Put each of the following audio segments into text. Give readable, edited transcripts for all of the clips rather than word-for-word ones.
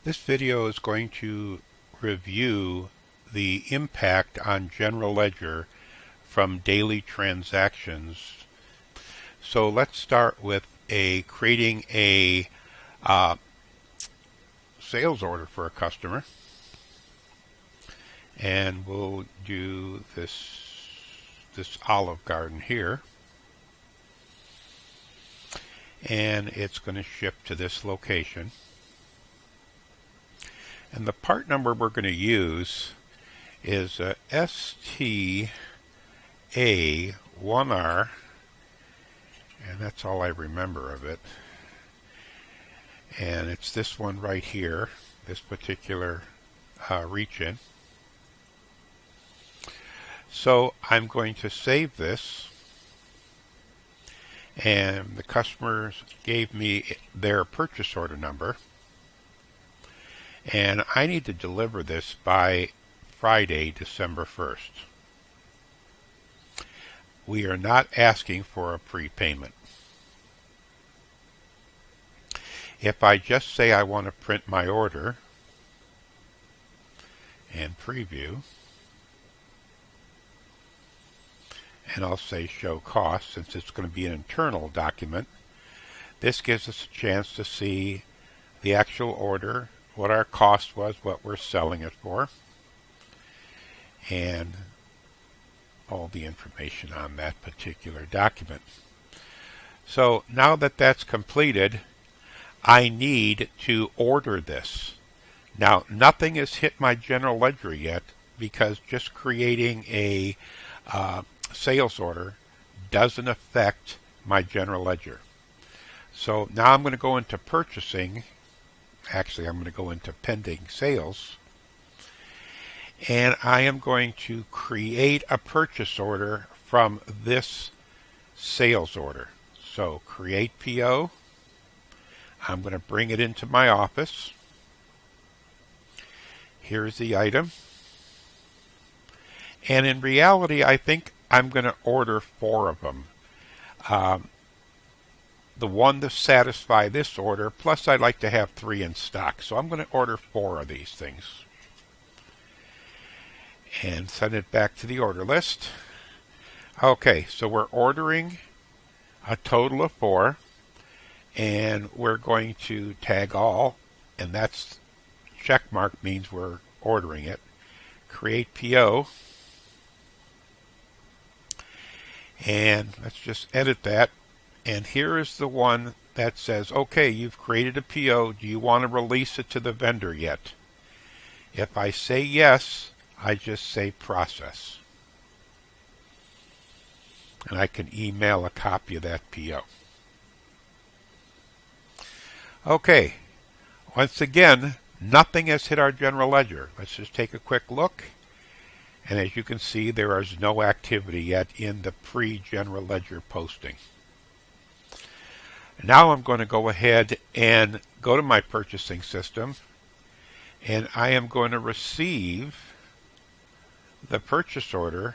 This video is going to review the impact on general ledger from daily transactions. So let's start with creating a sales order for a customer, and we'll do this Olive Garden here, and it's going to ship to this location. And the part number we're going to use is STA1R, and that's all I remember of it. And it's this one right here, this particular reach-in. So I'm going to save this, and the customers gave me their purchase order number. And I need to deliver this by Friday, December 1st. We are not asking for a prepayment. If I just say I want to print my order and preview, and I'll say show cost since it's going to be an internal document, this gives us a chance to see the actual order, what our cost was, what we're selling it for, and all the information on that particular document. So now that that's completed, I need to order this. Now, nothing has hit my general ledger yet because just creating a sales order doesn't affect my general ledger. So now I'm going to go into purchasing. Actually, I'm going to go into pending sales, and I am going to create a purchase order from this sales order. So create PO. I'm going to bring it into my office. Here's the item. And in reality, I think I'm going to order 4 of them. The one to satisfy this order, plus I'd like to have 3 in stock. So I'm going to order 4 of these things. And send it back to the order list. Okay, so we're ordering a total of 4. And we're going to tag all, and that's check mark means we're ordering it. Create PO. And let's just edit that. And here is the one that says, okay, you've created a PO. Do you want to release it to the vendor yet? If I say yes, I just say process. And I can email a copy of that PO. Okay, once again, nothing has hit our general ledger. Let's just take a quick look. And as you can see, there is no activity yet in the pre-general ledger posting. Now I'm going to go ahead and go to my purchasing system, and I am going to receive the purchase order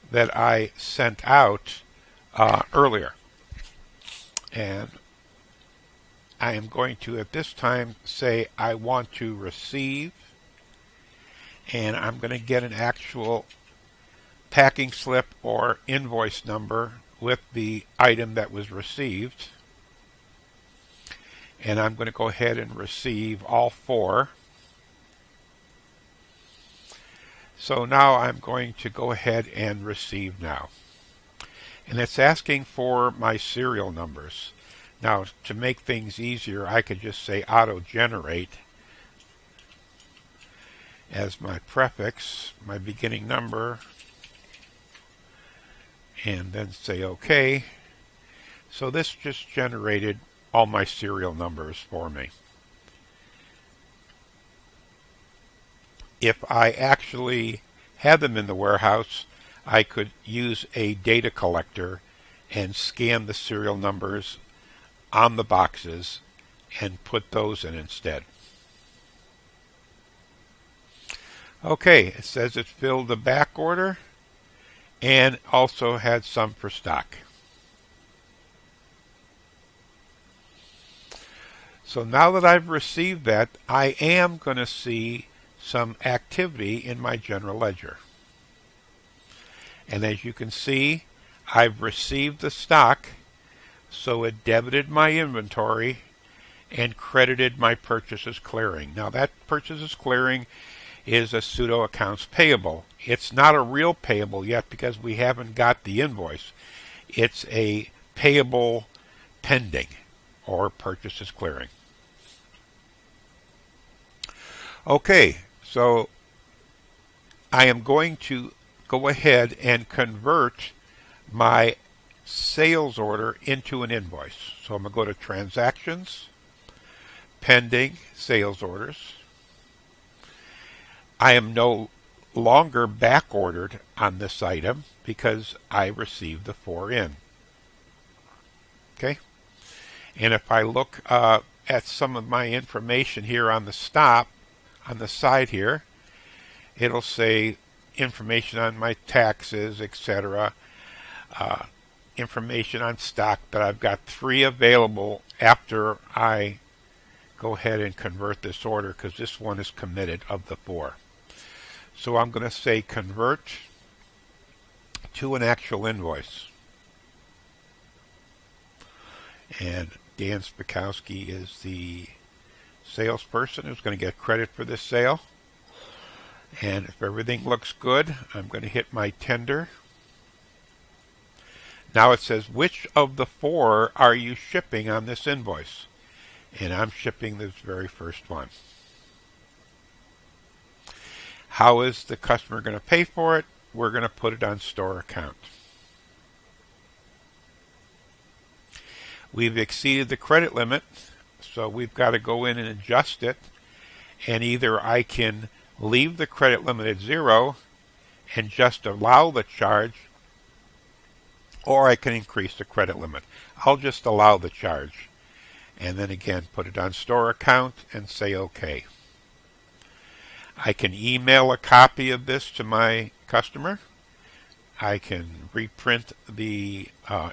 that I sent out earlier. And I am going to, at this time, say I want to receive, and I'm going to get an actual packing slip or invoice number with the item that was received. And I'm going to go ahead and receive all 4. So now I'm going to go ahead and receive now. And it's asking for my serial numbers. Now, to make things easier, I could just say auto-generate as my prefix, my beginning number, and then say OK. So this just generated all my serial numbers for me. If I actually had them in the warehouse, I could use a data collector and scan the serial numbers on the boxes and put those in instead. Okay, it says it filled the back order and also had some for stock. So now that I've received that, I am going to see some activity in my general ledger. And as you can see, I've received the stock, so it debited my inventory and credited my purchases clearing. Now that purchases clearing is a pseudo accounts payable. It's not a real payable yet because we haven't got the invoice. It's a payable pending or purchases clearing. Okay, so I am going to go ahead and convert my sales order into an invoice. So I'm going to go to Transactions, Pending Sales Orders. I am no longer back ordered on this item because I received the 4 in. Okay? And if I look at some of my information here on the side here, it'll say information on my taxes, etc. Information on stock, that I've got 3 available after I go ahead and convert this order because this one is committed of the 4. So I'm going to say convert to an actual invoice. And Dan Spakowski is the salesperson who's going to get credit for this sale. And if everything looks good, I'm going to hit my tender. Now it says, which of the 4 are you shipping on this invoice? And I'm shipping this very first one. How is the customer going to pay for it? We're going to put it on store account. We've exceeded the credit limit, so we've got to go in and adjust it. And either I can leave the credit limit at 0 and just allow the charge, or I can increase the credit limit. I'll just allow the charge. And then again, put it on store account and say OK. I can email a copy of this to my customer. I can reprint the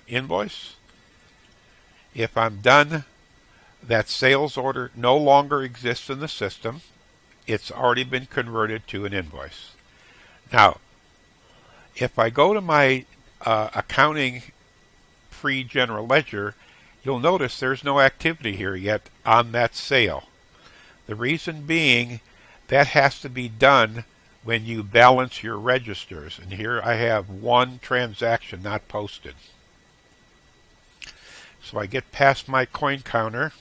invoice. If I'm done, that sales order no longer exists in the system. It's already been converted to an invoice. Now, if I go to my accounting pre-general ledger, you'll notice there's no activity here yet on that sale. The reason being, that has to be done when you balance your registers. And here I have 1 transaction not posted. So I get past my coin counter,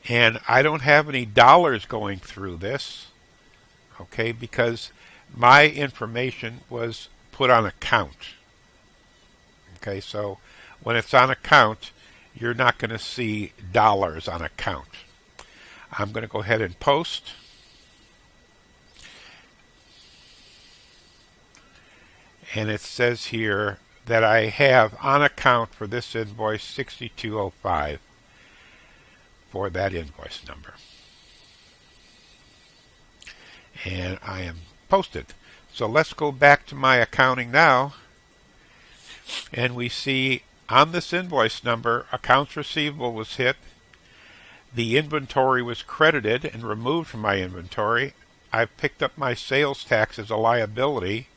and I don't have any dollars going through this, okay, because my information was put on account. Okay, so when it's on account, you're not going to see dollars on account. I'm going to go ahead and post. And it says here that I have on account for this invoice 6205 for that invoice number. And I am posted. So let's go back to my accounting now. And we see on this invoice number, accounts receivable was hit. The inventory was credited and removed from my inventory. I've picked up my sales tax as a liability.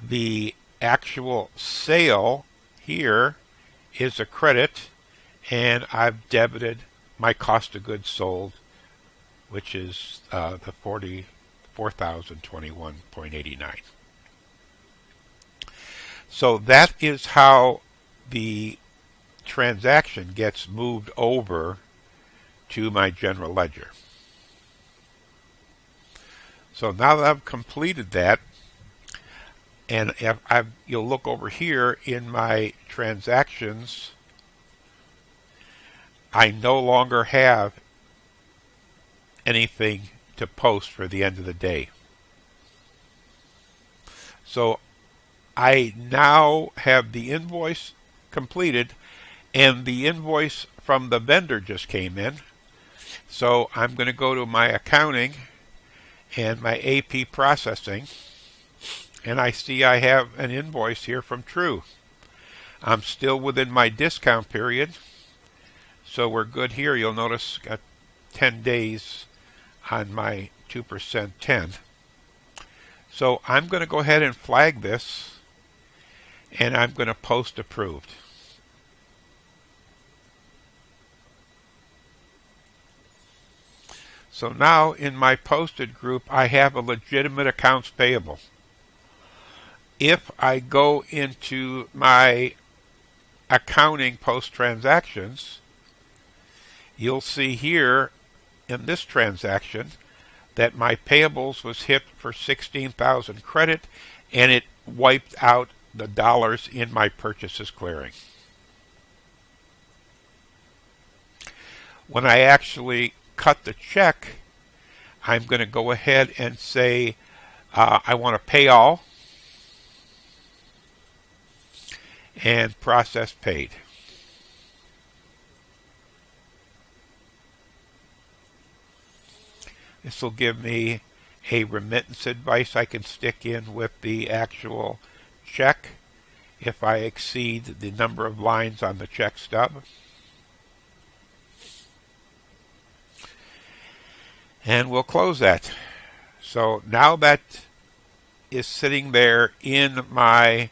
The actual sale here is a credit, and I've debited my cost of goods sold, which is the $44,021.89. So that is how the transaction gets moved over to my general ledger. So now that I've completed that, and you'll look over here in my transactions, I no longer have anything to post for the end of the day. So I now have the invoice completed, and the invoice from the vendor just came in. So I'm going to go to my accounting and my AP processing, and I see I have an invoice here from True. I'm still within my discount period, So we're good here. You'll notice got 10 days on my 2% 10. So I'm going to go ahead and flag this, and I'm going to post approved. So now in my posted group, I have a legitimate accounts payable. If I go into my accounting post transactions, you'll see here in this transaction that my payables was hit for 16,000 credit, and it wiped out the dollars in my purchases clearing. When I actually cut the check, I'm going to go ahead and say I want to pay all and process paid. This will give me a remittance advice I can stick in with the actual check if I exceed the number of lines on the check stub. And we'll close that. So now that is sitting there in my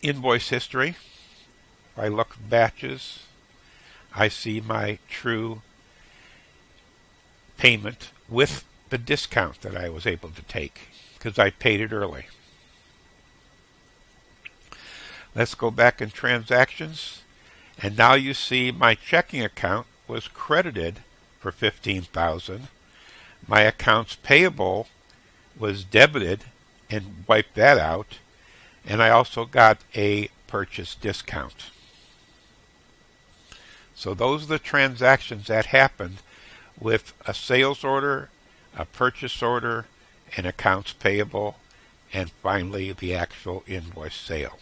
invoice history. If I look at batches, I see my true payment with the discount that I was able to take because I paid it early. Let's go back in transactions, and now you see my checking account was credited for $15,000. My accounts payable was debited and wiped that out, and I also got a purchase discount. So those are the transactions that happened with a sales order, a purchase order, an accounts payable, and finally the actual invoice sale.